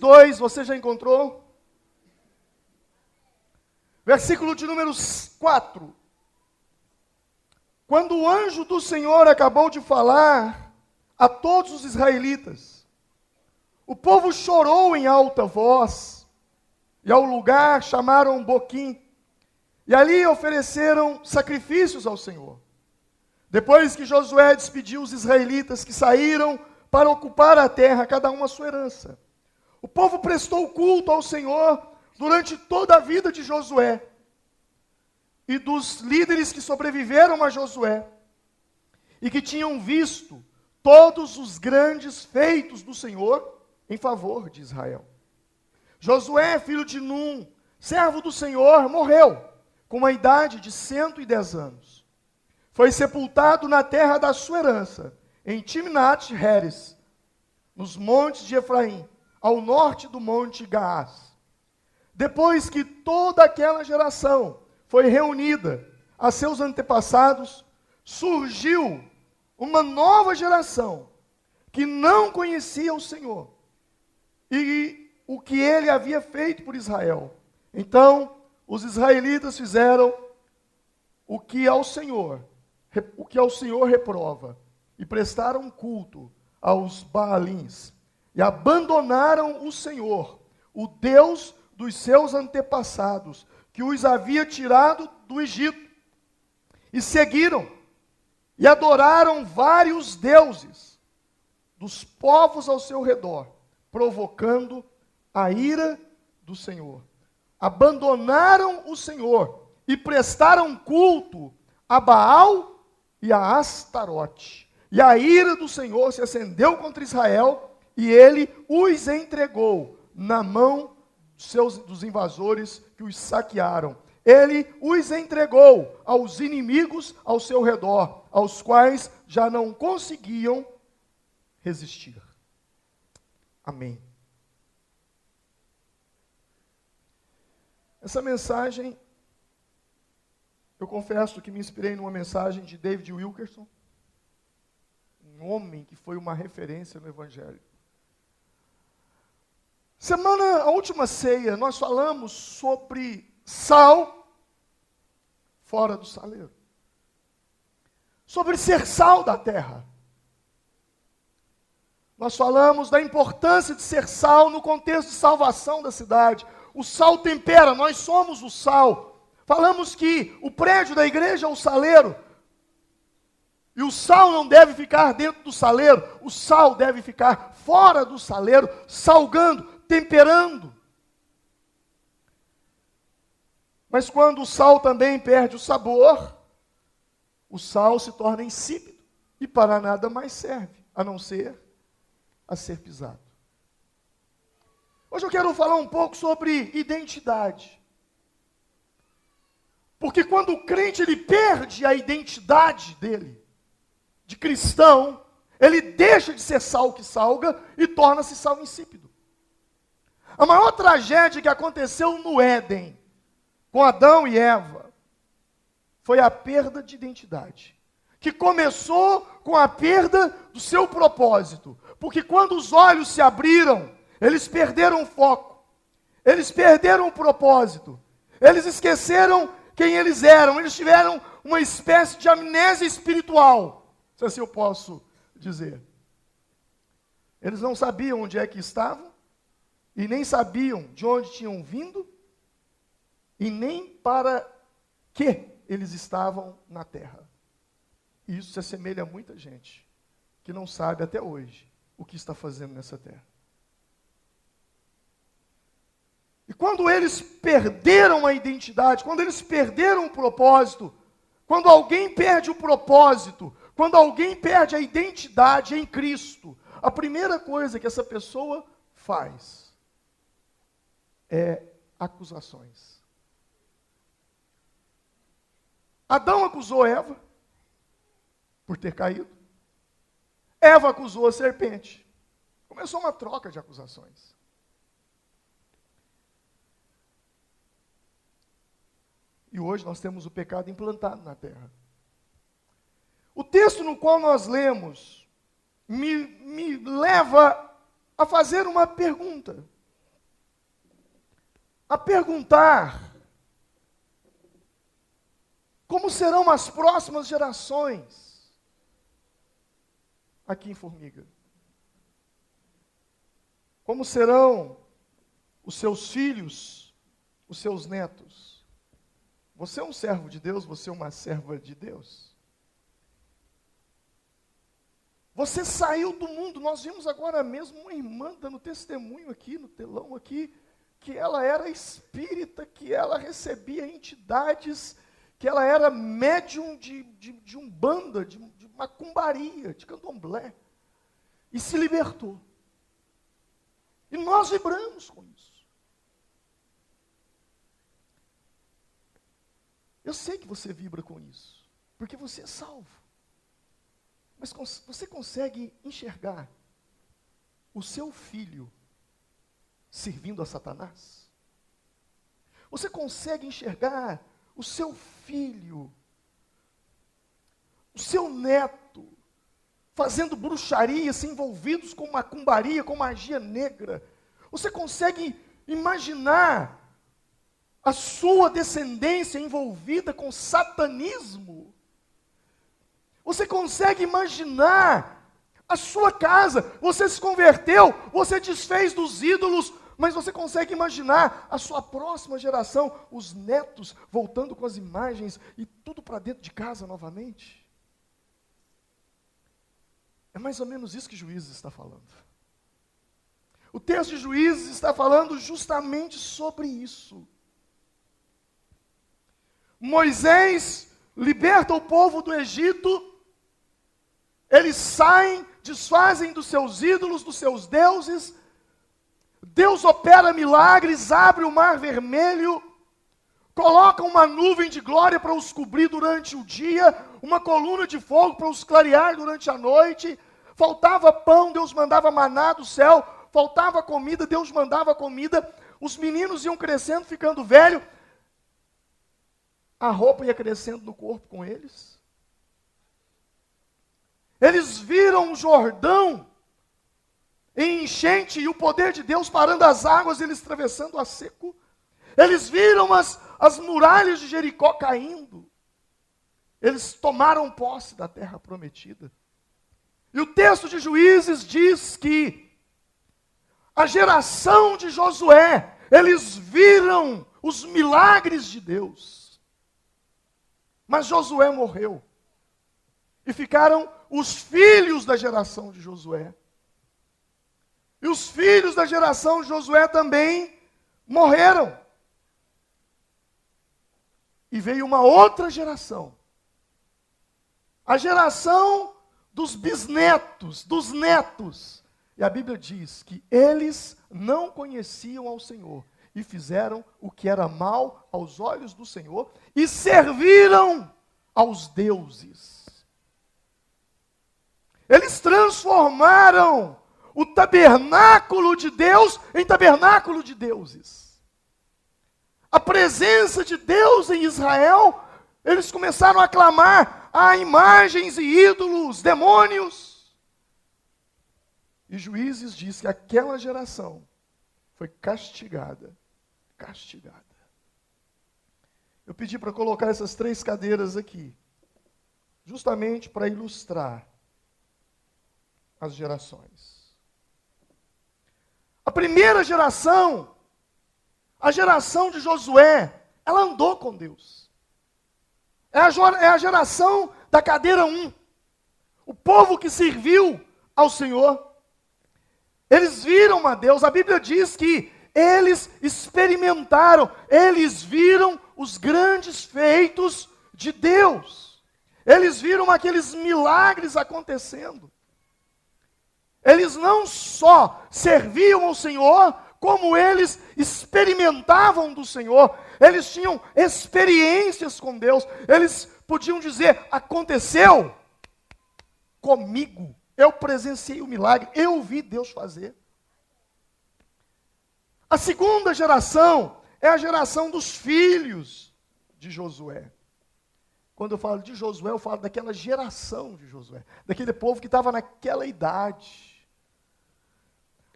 2, você já encontrou? Versículo de número 4. Quando o anjo do Senhor acabou de falar a todos os israelitas, o povo chorou em alta voz, e ao lugar chamaram Boquim, e ali ofereceram sacrifícios ao Senhor. Depois que Josué despediu os israelitas que saíram para ocupar a terra, cada um a sua herança, o povo prestou culto ao Senhor durante toda a vida de Josué e dos líderes que sobreviveram a Josué e que tinham visto todos os grandes feitos do Senhor em favor de Israel. Josué, filho de Num, servo do Senhor, morreu com a idade de 110 anos. Foi sepultado na terra da sua herança, em Timnat-Heres, nos montes de Efraim, ao norte do monte Gaás. Depois que toda aquela geração foi reunida a seus antepassados, surgiu uma nova geração que não conhecia o Senhor e o que ele havia feito por Israel. Então, os israelitas fizeram o que ao Senhor reprova, e prestaram culto aos Baalins, e abandonaram o Senhor, o Deus dos seus antepassados, que os havia tirado do Egito, e seguiram, e adoraram vários deuses dos povos ao seu redor, provocando a ira do Senhor. Abandonaram o Senhor e prestaram culto a Baal e a Astarote. E a ira do Senhor se acendeu contra Israel e ele os entregou na mão dos invasores que os saquearam. Ele os entregou aos inimigos ao seu redor, aos quais já não conseguiam resistir. Amém. Essa mensagem, eu confesso que me inspirei numa mensagem de David Wilkerson, um homem que foi uma referência no Evangelho. A última ceia, nós falamos sobre sal fora do saleiro. Sobre ser sal da terra. Nós falamos da importância de ser sal no contexto de salvação da cidade. O sal tempera, nós somos o sal. Falamos que o prédio da igreja é o saleiro. E o sal não deve ficar dentro do saleiro. O sal deve ficar fora do saleiro, salgando, temperando. Mas quando o sal também perde o sabor, o sal se torna insípido e para nada mais serve, a não ser a ser pisado. Hoje eu quero falar um pouco sobre identidade. Porque quando o crente ele perde a identidade dele, de cristão, ele deixa de ser sal que salga e torna-se sal insípido. A maior tragédia que aconteceu no Éden, com Adão e Eva, foi a perda de identidade. Que começou com a perda do seu propósito. Porque quando os olhos se abriram, eles perderam o foco. Eles perderam o propósito. Eles esqueceram quem eles eram. Eles tiveram uma espécie de amnésia espiritual, se assim eu posso dizer. Eles não sabiam onde é que estavam, e nem sabiam de onde tinham vindo, e nem para que eles estavam na terra. E isso se assemelha a muita gente que não sabe até hoje o que está fazendo nessa terra. E quando eles perderam a identidade, quando eles perderam o propósito, quando alguém perde o propósito, quando alguém perde a identidade em Cristo, a primeira coisa que essa pessoa faz é acusações. Adão acusou Eva por ter caído. Eva acusou a serpente. Começou uma troca de acusações. E hoje nós temos o pecado implantado na terra. O texto no qual nós lemos me leva a fazer uma pergunta. a perguntar como serão as próximas gerações aqui em Formiga. Como serão os seus filhos, os seus netos. Você é um servo de Deus, você é uma serva de Deus. Você saiu do mundo, nós vimos agora mesmo uma irmã dando testemunho aqui, no telão aqui, que ela era espírita, que ela recebia entidades, que ela era médium de umbanda, de macumbaria, de candomblé, e se libertou. E nós vibramos com isso. Eu sei que você vibra com isso, porque você é salvo. Mas você consegue enxergar o seu filho servindo a Satanás? Você consegue enxergar o seu filho, o seu neto, fazendo bruxaria, se envolvidos com macumbaria, com magia negra? Você consegue imaginar a sua descendência envolvida com satanismo? Você consegue imaginar a sua casa? Você se converteu, você desfez dos ídolos, mas você consegue imaginar a sua próxima geração, os netos voltando com as imagens e tudo para dentro de casa novamente? É mais ou menos isso que Juízes está falando. O texto de Juízes está falando justamente sobre isso. Moisés liberta o povo do Egito, eles saem, desfazem dos seus ídolos, dos seus deuses, Deus opera milagres, abre o mar vermelho, coloca uma nuvem de glória para os cobrir durante o dia, uma coluna de fogo para os clarear durante a noite. Faltava pão, Deus mandava maná do céu, faltava comida, Deus mandava comida, os meninos iam crescendo, ficando velho, a roupa ia crescendo no corpo com eles. Eles viram o Jordão em enchente e o poder de Deus parando as águas, eles atravessando a seco. Eles viram as muralhas de Jericó caindo. Eles tomaram posse da terra prometida. E o texto de Juízes diz que a geração de Josué, eles viram os milagres de Deus. Mas Josué morreu. E ficaram os filhos da geração de Josué. E os filhos da geração de Josué também morreram. E veio uma outra geração. A geração dos bisnetos, dos netos. E a Bíblia diz que eles não conheciam ao Senhor e fizeram o que era mal aos olhos do Senhor e serviram aos deuses. Eles transformaram o tabernáculo de Deus em tabernáculo de deuses. A presença de Deus em Israel, eles começaram a clamar a imagens e ídolos, demônios. E Juízes diz que aquela geração foi castigada. Castigada. Eu pedi para colocar essas 3 cadeiras aqui, justamente para ilustrar as gerações. A primeira geração, a geração de Josué, ela andou com Deus. É a geração da cadeira 1. O povo que serviu ao Senhor. Eles viram a Deus. A Bíblia diz que eles experimentaram, eles viram os grandes feitos de Deus. Eles viram aqueles milagres acontecendo. Eles não só serviam ao Senhor, como eles experimentavam do Senhor. Eles tinham experiências com Deus. Eles podiam dizer: aconteceu comigo. Eu presenciei o milagre. Eu vi Deus fazer. A segunda geração é a geração dos filhos de Josué. Quando eu falo de Josué, eu falo daquela geração de Josué. Daquele povo que estava naquela idade.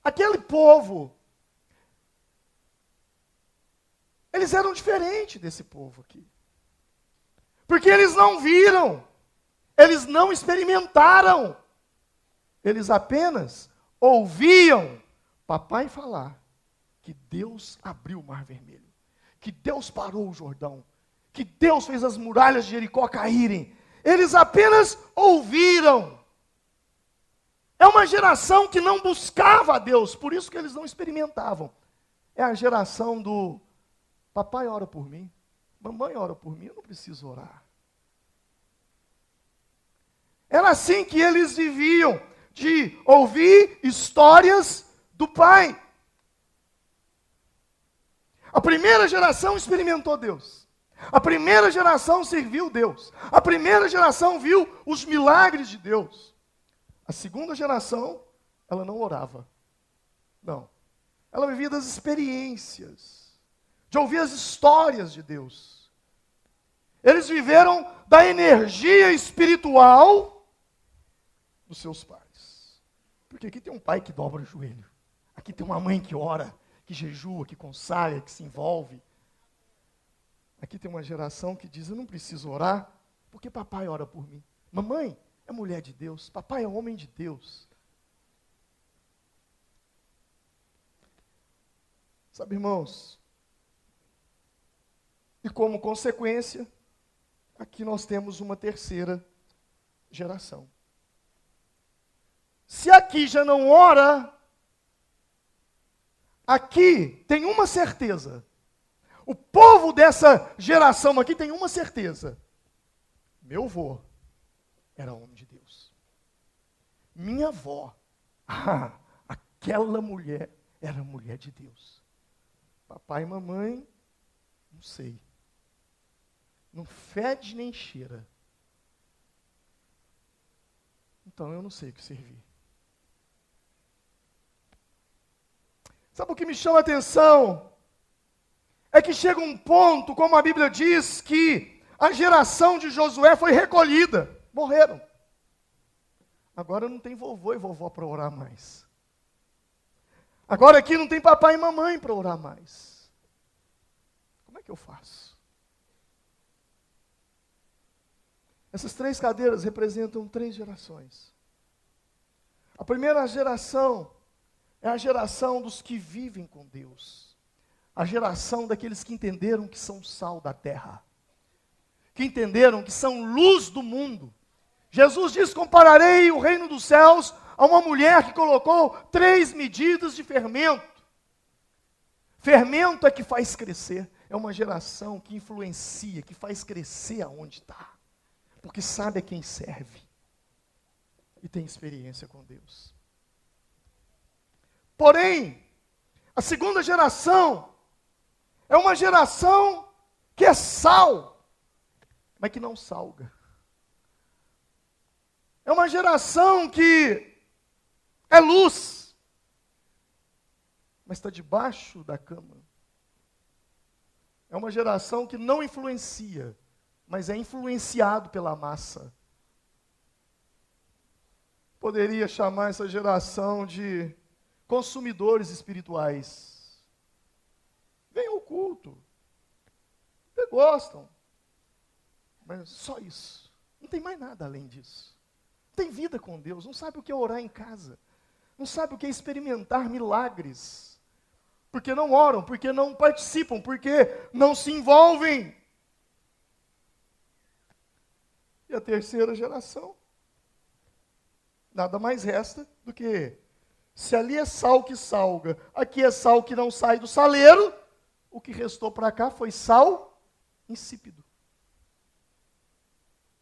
Aquele povo Eles eram diferentes desse povo aqui. Porque eles não viram, eles não experimentaram, eles apenas ouviam papai falar que Deus abriu o Mar Vermelho, que Deus parou o Jordão, que Deus fez as muralhas de Jericó caírem. Eles apenas ouviram. É uma geração que não buscava a Deus, por isso que eles não experimentavam. É a geração do papai ora por mim, mamãe ora por mim, eu não preciso orar. Era assim que eles viviam, de ouvir histórias do pai. A primeira geração experimentou Deus. A primeira geração serviu Deus. A primeira geração viu os milagres de Deus. A segunda geração, ela não orava. Não. Ela vivia das experiências, de ouvir as histórias de Deus. Eles viveram da energia espiritual dos seus pais. Porque aqui tem um pai que dobra o joelho. Aqui tem uma mãe que ora, que jejua, que consagra, que se envolve. Aqui tem uma geração que diz, eu não preciso orar, porque papai ora por mim. Mamãe é mulher de Deus, papai é homem de Deus. Sabe, irmãos, e como consequência, aqui nós temos uma terceira geração. Se aqui já não ora, aqui tem uma certeza. O povo dessa geração aqui tem uma certeza. Meu avô era homem de Deus. Minha avó, aquela mulher era mulher de Deus. Papai e mamãe, não sei. Não fede nem cheira. Então eu não sei o que servir. Sabe o que me chama a atenção? É que chega um ponto, como a Bíblia diz, que a geração de Josué foi recolhida. Morreram. Agora não tem vovô e vovó para orar mais. Agora aqui não tem papai e mamãe para orar mais. Como é que eu faço? Essas 3 cadeiras representam 3 gerações. A primeira geração é a geração dos que vivem com Deus. A geração daqueles que entenderam que são sal da terra. Que entenderam que são luz do mundo. Jesus diz, compararei o reino dos céus a uma mulher que colocou 3 medidas de fermento. Fermento é que faz crescer. É uma geração que influencia, que faz crescer aonde está. Porque sabe a quem serve. E tem experiência com Deus. Porém, a segunda geração é uma geração que é sal, mas que não salga. É uma geração que é luz, mas está debaixo da cama. É uma geração que não influencia, mas é influenciado pela massa. Poderia chamar essa geração de consumidores espirituais. Vêm ao culto, até gostam, mas só isso. Não tem mais nada além disso. Não tem vida com Deus, não sabe o que é orar em casa, não sabe o que é experimentar milagres, porque não oram, porque não participam, porque não se envolvem. E a terceira geração, nada mais resta do que, se ali é sal que salga, aqui é sal que não sai do saleiro, o que restou para cá foi sal insípido,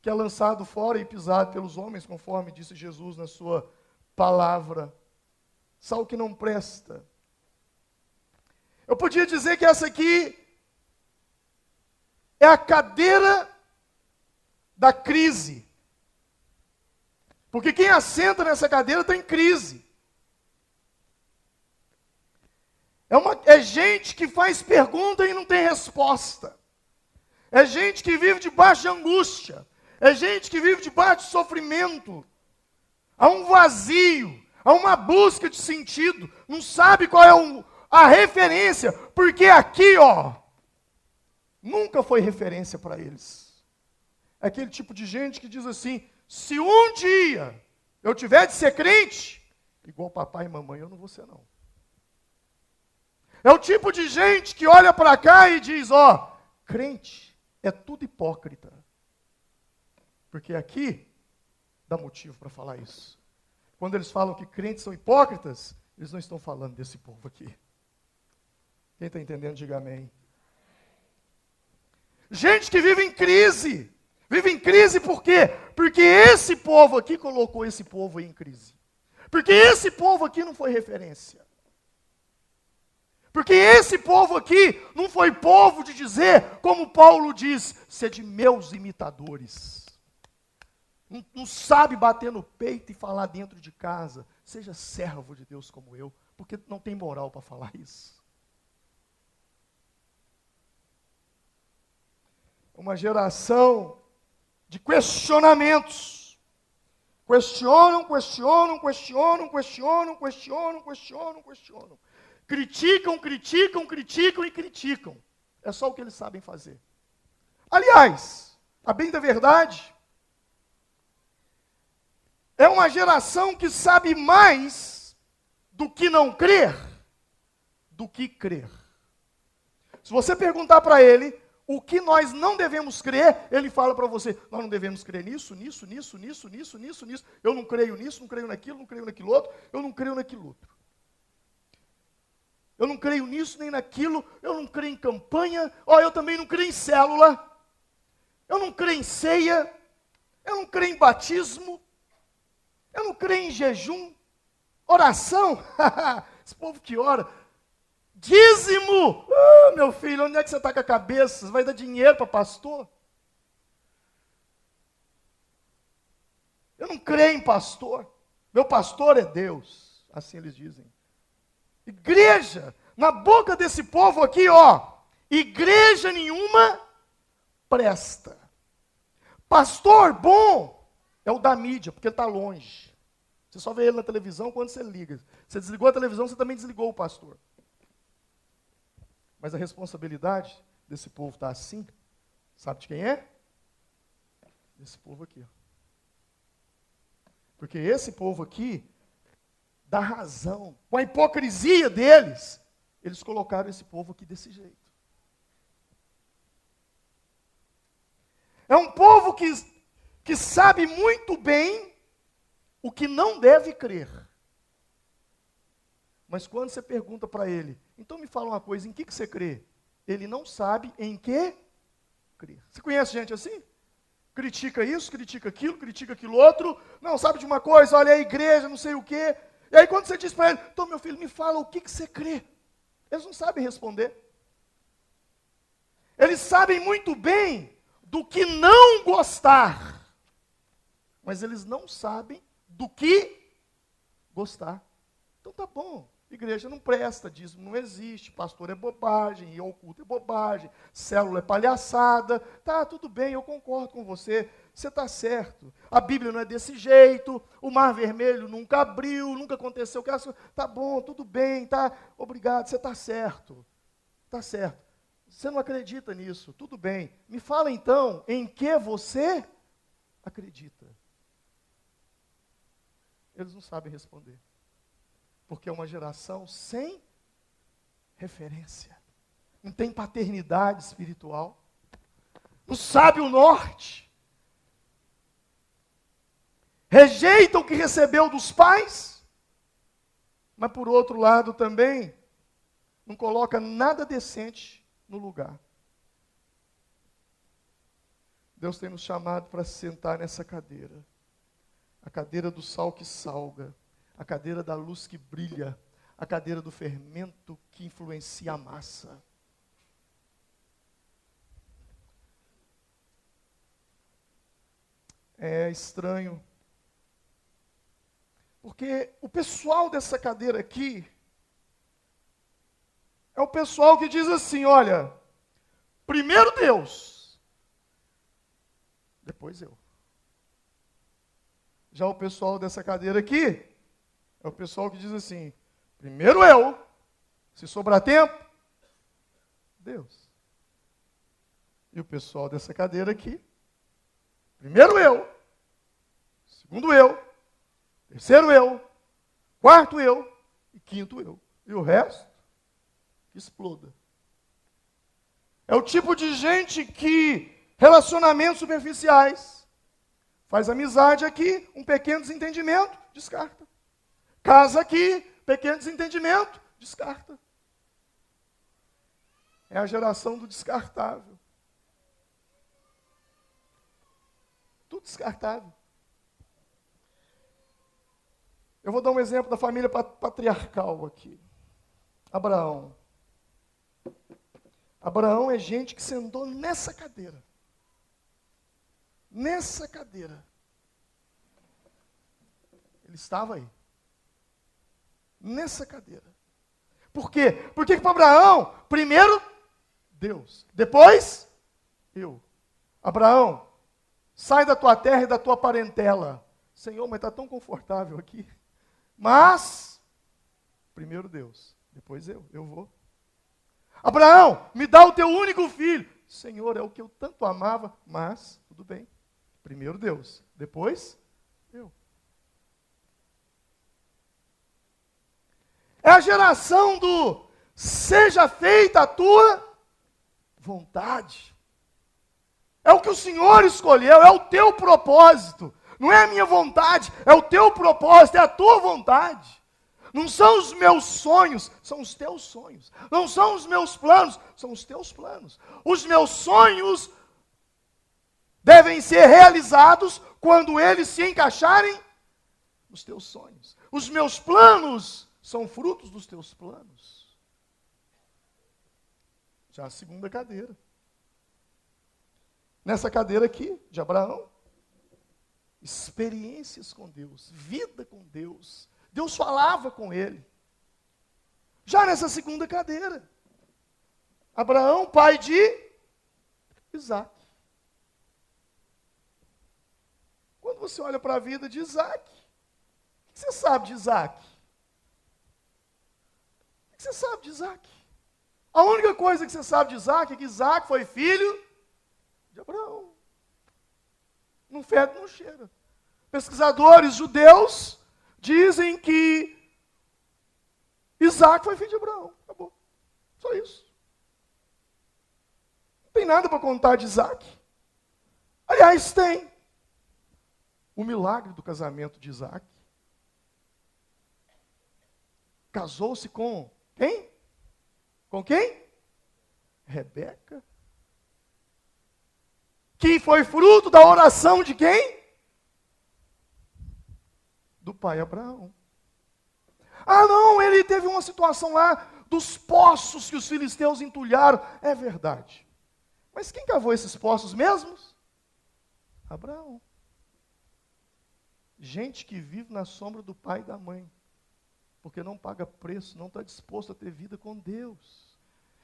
que é lançado fora e pisado pelos homens, conforme disse Jesus na sua palavra. Sal que não presta. Eu podia dizer que essa aqui é a cadeira da crise. Porque quem assenta nessa cadeira está em crise. É gente que faz pergunta e não tem resposta. É gente que vive debaixo de angústia. É gente que vive debaixo de sofrimento. Há um vazio. Há uma busca de sentido. Não sabe qual é a referência. Porque aqui, Nunca foi referência para eles. É aquele tipo de gente que diz assim: se um dia eu tiver de ser crente, igual papai e mamãe, eu não vou ser não. É o tipo de gente que olha para cá e diz: ó, crente é tudo hipócrita. Porque aqui dá motivo para falar isso. Quando eles falam que crentes são hipócritas, eles não estão falando desse povo aqui. Quem está entendendo, diga amém. Gente que vive em crise. Vive em crise por quê? Porque esse povo aqui colocou esse povo aí em crise. Porque esse povo aqui não foi referência. Porque esse povo aqui não foi povo de dizer, como Paulo diz, sede meus imitadores. Não sabe bater no peito e falar dentro de casa, seja servo de Deus como eu, porque não tem moral para falar isso. Uma geração de questionamentos. Questionam. Criticam e criticam. É só o que eles sabem fazer. Aliás, a bem da verdade, é uma geração que sabe mais do que não crer, do que crer. Se você perguntar para ele o que nós não devemos crer, ele fala para você: nós não devemos crer nisso. Eu não creio nisso, não creio naquilo outro, eu não creio naquilo outro. Eu não creio nisso nem naquilo, eu não creio em campanha, eu também não creio em célula, eu não creio em ceia, eu não creio em batismo, eu não creio em jejum, oração, esse povo que ora, dízimo, meu filho, onde é que você está com a cabeça? Você vai dar dinheiro para pastor? Eu não creio em pastor, meu pastor é Deus, assim eles dizem. Igreja, na boca desse povo aqui, igreja nenhuma presta. Pastor bom é o da mídia, porque ele está longe. Você só vê ele na televisão quando você liga. Você desligou a televisão, você também desligou o pastor. Mas a responsabilidade desse povo está assim, sabe de quem é? Desse povo aqui. Porque esse povo aqui dá razão. Com a hipocrisia deles, eles colocaram esse povo aqui desse jeito. É um povo que sabe muito bem o que não deve crer. Mas quando você pergunta para ele, então me fala uma coisa, em que você crê? Ele não sabe em que crer. Você conhece gente assim? Critica isso, critica aquilo outro. Não, sabe de uma coisa? Olha a igreja, não sei o quê. E aí quando você diz para ele, então meu filho, me fala o que você crê. Eles não sabem responder. Eles sabem muito bem do que não gostar. Mas eles não sabem do que gostar. Então tá bom, igreja não presta, dízimo não existe, pastor é bobagem, ir ao culto é bobagem, célula é palhaçada. Tá, tudo bem, eu concordo com você. Você está certo, a Bíblia não é desse jeito, o mar vermelho nunca abriu, nunca aconteceu, tá bom, tudo bem, tá, obrigado, você está certo, você não acredita nisso, tudo bem, me fala então, em que você acredita? Eles não sabem responder, porque é uma geração sem referência, não tem paternidade espiritual, não sabe o norte, rejeita o que recebeu dos pais, mas por outro lado também não coloca nada decente no lugar. Deus tem nos chamado para sentar nessa cadeira, a cadeira do sal que salga, a cadeira da luz que brilha, a cadeira do fermento que influencia a massa. É estranho, porque o pessoal dessa cadeira aqui é o pessoal que diz assim, olha, primeiro Deus, depois eu. Já o pessoal dessa cadeira aqui é o pessoal que diz assim, primeiro eu, se sobrar tempo, Deus. E o pessoal dessa cadeira aqui, primeiro eu, segundo eu, terceiro eu, quarto eu e quinto eu. E o resto, que exploda. É o tipo de gente que, relacionamentos superficiais, faz amizade aqui, um pequeno desentendimento, descarta. Casa aqui, pequeno desentendimento, descarta. É a geração do descartável. Tudo descartável. Eu vou dar um exemplo da família patriarcal aqui. Abraão. Abraão é gente que sentou nessa cadeira. Nessa cadeira. Ele estava aí. Nessa cadeira. Por quê? Porque para Abraão, primeiro Deus, depois eu. Abraão, sai da tua terra e da tua parentela. Senhor, mas está tão confortável aqui. Mas, primeiro Deus, depois eu vou. Abraão, me dá o teu único filho. Senhor, é o que eu tanto amava, mas, tudo bem. Primeiro Deus, depois eu. É a geração do seja feita a tua vontade. É o que o Senhor escolheu, é o teu propósito. Não é a minha vontade, é o teu propósito, é a tua vontade. Não são os meus sonhos, são os teus sonhos. Não são os meus planos, são os teus planos. Os meus sonhos devem ser realizados quando eles se encaixarem nos teus sonhos. Os meus planos são frutos dos teus planos. Já a segunda cadeira. Nessa cadeira aqui, de Abraão, experiências com Deus, vida com Deus. Deus falava com ele. Já nessa segunda cadeira, Abraão, pai de Isaac. Quando você olha para a vida de Isaac, o que você sabe de Isaac? O que você sabe de Isaac? A única coisa que você sabe de Isaac é que Isaac foi filho de Abraão. Não fede, não cheira. Pesquisadores judeus dizem que Isaac foi filho de Abraão. Acabou. Só isso. Não tem nada para contar de Isaac. Aliás, tem. O milagre do casamento de Isaac. Casou-se com quem? Com quem? Rebeca. Que foi fruto da oração de quem? Do pai Abraão. Ah, não, ele teve uma situação lá dos poços que os filisteus entulharam. É verdade. Mas quem cavou esses poços mesmos? Abraão. Gente que vive na sombra do pai e da mãe. Porque não paga preço, não está disposto a ter vida com Deus.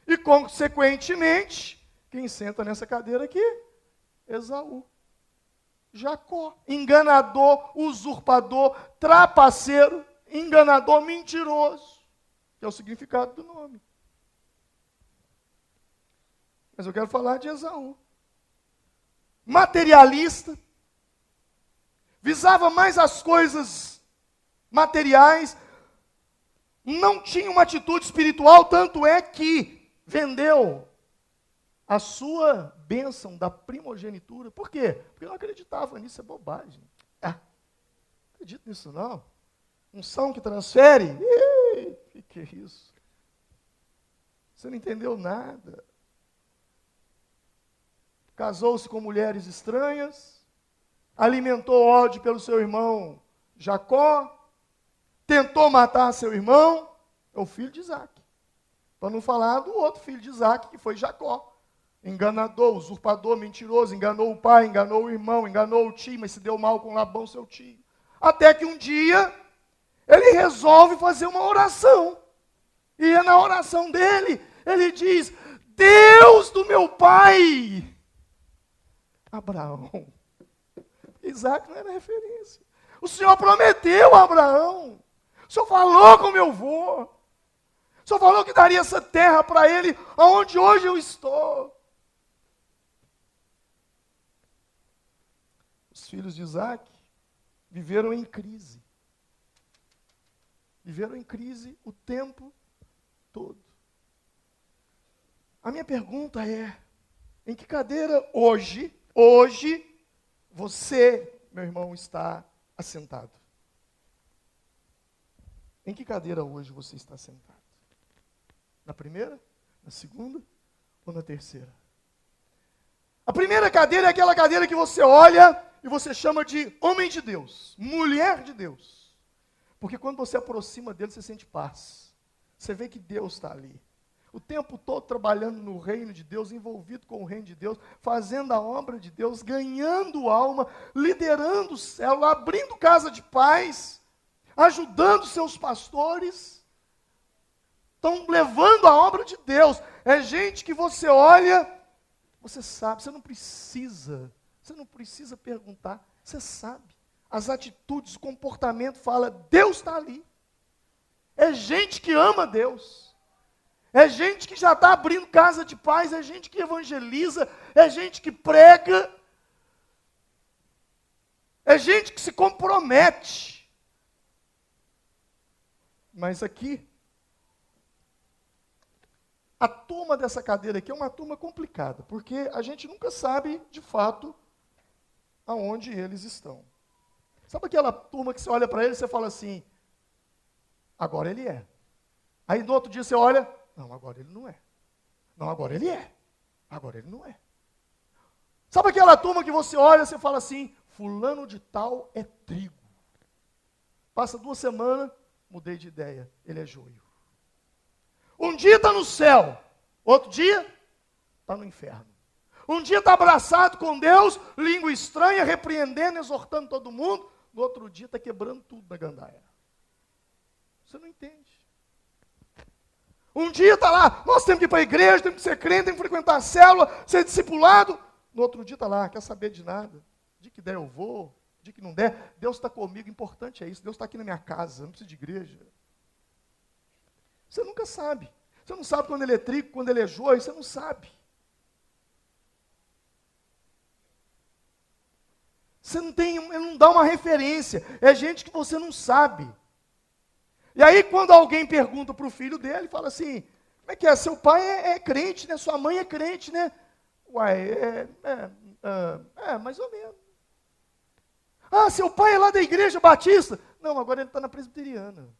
E, consequentemente, quem senta nessa cadeira aqui? Esaú. Jacó, enganador, usurpador, trapaceiro, enganador, mentiroso, que é o significado do nome. Mas eu quero falar de Esaú. Materialista, visava mais as coisas materiais, não tinha uma atitude espiritual, tanto é que vendeu a sua bênção da primogenitura. Por quê? Porque eu não acreditava nisso, é bobagem. Não acredito nisso não. Unção que transfere? O que é isso? Você não entendeu nada. Casou-se com mulheres estranhas, alimentou ódio pelo seu irmão Jacó, tentou matar seu irmão, é o filho de Isaac. Para não falar do outro filho de Isaac, que foi Jacó. Enganador, usurpador, mentiroso, enganou o pai, enganou o irmão, enganou o tio, mas se deu mal com Labão, seu tio. Até que um dia, ele resolve fazer uma oração. E é na oração dele, ele diz, Deus do meu pai, Abraão. Isaac não era referência. O Senhor prometeu a Abraão. O Senhor falou com meu avô. O Senhor falou que daria essa terra para ele, onde hoje eu estou. os filhos de Isaac, viveram em crise. Viveram em crise o tempo todo. A minha pergunta é, em que cadeira hoje, você, meu irmão, está assentado? Em que cadeira hoje você está sentado? Na primeira, na segunda ou na terceira? A primeira cadeira é aquela cadeira que você olha e você chama de homem de Deus, mulher de Deus. Porque quando você aproxima dele, você sente paz. Você vê que Deus está ali. O tempo todo trabalhando no reino de Deus, envolvido com o reino de Deus, fazendo a obra de Deus, ganhando alma, liderando o céu, abrindo casa de paz, ajudando seus pastores. Estão levando a obra de Deus. É gente que você olha, você sabe, você não precisa perguntar, você sabe. As atitudes, o comportamento fala, Deus está ali. É gente que ama Deus. É gente que já está abrindo casa de paz, é gente que evangeliza, é gente que prega, é gente que se compromete. Mas aqui, a turma dessa cadeira aqui é uma turma complicada, porque a gente nunca sabe, de fato, aonde eles estão. Sabe aquela turma que você olha para ele e você fala assim, agora ele é. Aí no outro dia você olha, não, agora ele não é. Não, agora ele é. Agora ele não é. Sabe aquela turma que você olha e você fala assim, fulano de tal é trigo. Passa 2 semanas, mudei de ideia, ele é joio. Um dia está no céu, outro dia está no inferno. Um dia está abraçado com Deus, língua estranha, repreendendo, exortando todo mundo. No outro dia está quebrando tudo na gandaia. Você não entende. Um dia está lá, nós temos que ir para a igreja, temos que ser crente, temos que frequentar a célula, ser discipulado. No outro dia está lá, quer saber de nada. De que der eu vou, de que não der. Deus está comigo, importante é isso. Deus está aqui na minha casa, não preciso de igreja. Você nunca sabe. Você não sabe quando ele é trigo, quando ele é joio, você não sabe. Você não tem, ele não dá uma referência. É gente que você não sabe. E aí quando alguém pergunta para o filho dele, fala assim, como é que é? Seu pai é crente, né? Sua mãe é crente, né? Uai, mais ou menos. Ah, seu pai é lá da igreja batista? Não, agora ele está na presbiteriana.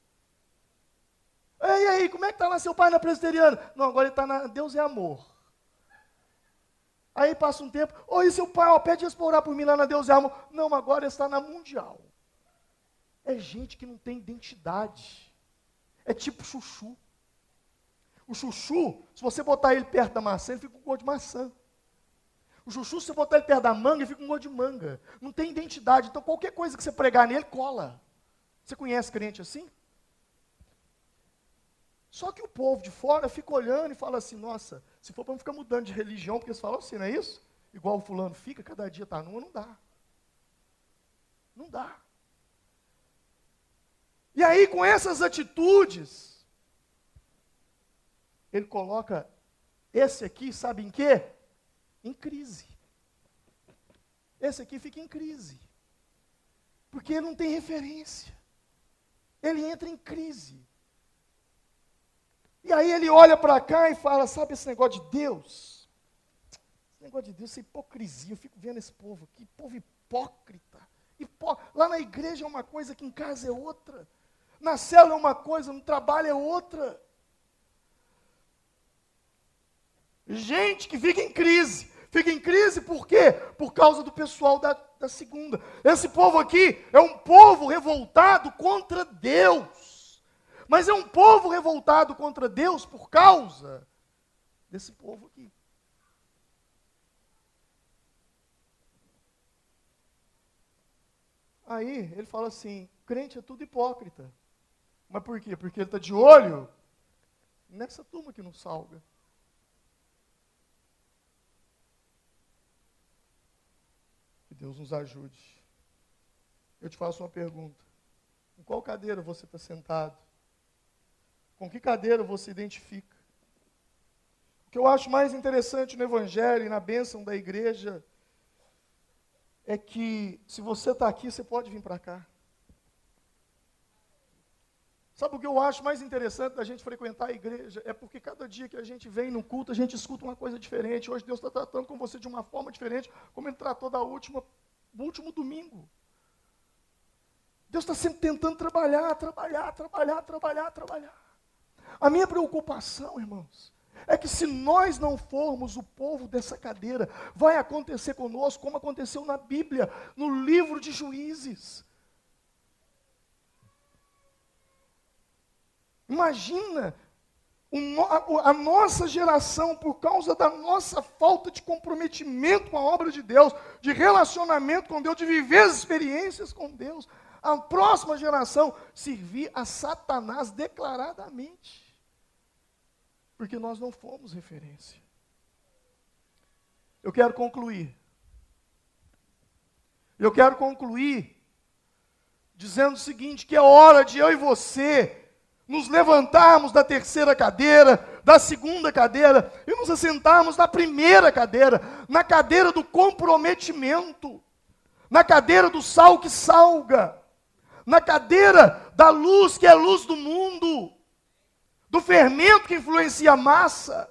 E aí, como é que está lá seu pai na presbiteriana? Não, agora ele está na Deus é amor. Aí passa um tempo, oi, seu pai, pede para orar por mim lá na Deus é amor. Não, agora ele está na mundial. É gente que não tem identidade. É tipo chuchu. O chuchu, se você botar ele perto da maçã, ele fica com gosto de maçã. O chuchu, se você botar ele perto da manga, ele fica com gosto de manga. Não tem identidade. Então, qualquer coisa que você pregar nele, cola. Você conhece crente assim? Só que o povo de fora fica olhando e fala assim, nossa, se for para não ficar mudando de religião, porque eles falam assim, não é isso? Igual o fulano fica, cada dia está numa, não dá. Não dá. E aí, com essas atitudes, ele coloca esse aqui, sabe em quê? Em crise. Esse aqui fica em crise. Porque ele não tem referência. Ele entra em crise. E aí ele olha para cá e fala, sabe esse negócio de Deus? Esse negócio de Deus, essa hipocrisia, eu fico vendo esse povo aqui, povo hipócrita. Lá na igreja é uma coisa, aqui em casa é outra. Na célula é uma coisa, no trabalho é outra. Gente que fica em crise. Fica em crise por quê? Por causa do pessoal da segunda. Esse povo aqui é um povo revoltado contra Deus. Mas é um povo revoltado contra Deus por causa desse povo aqui. Aí ele fala assim, crente é tudo hipócrita. Mas por quê? Porque ele está de olho nessa turma que não salga. Que Deus nos ajude. Eu te faço uma pergunta. Em qual cadeira você está sentado? Com que cadeira você identifica? O que eu acho mais interessante no Evangelho e na bênção da igreja é que, se você está aqui, você pode vir para cá. Sabe o que eu acho mais interessante da gente frequentar a igreja? É porque cada dia que a gente vem no culto, a gente escuta uma coisa diferente. Hoje Deus está tratando com você de uma forma diferente, como Ele tratou do último domingo. Deus está sempre tentando trabalhar. A minha preocupação, irmãos, é que se nós não formos o povo dessa cadeira, vai acontecer conosco como aconteceu na Bíblia, no livro de Juízes. Imagina a nossa geração, por causa da nossa falta de comprometimento com a obra de Deus, de relacionamento com Deus, de viver as experiências com Deus, a próxima geração servir a Satanás declaradamente. Porque nós não fomos referência. Eu quero concluir dizendo o seguinte, que é hora de eu e você nos levantarmos da terceira cadeira, da segunda cadeira, e nos assentarmos na primeira cadeira, na cadeira do comprometimento, na cadeira do sal que salga, na cadeira da luz que é a luz do mundo, do fermento que influencia a massa,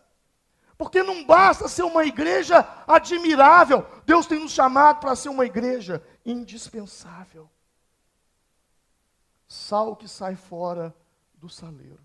porque não basta ser uma igreja admirável, Deus tem nos chamado para ser uma igreja indispensável. Sal que sai fora do saleiro.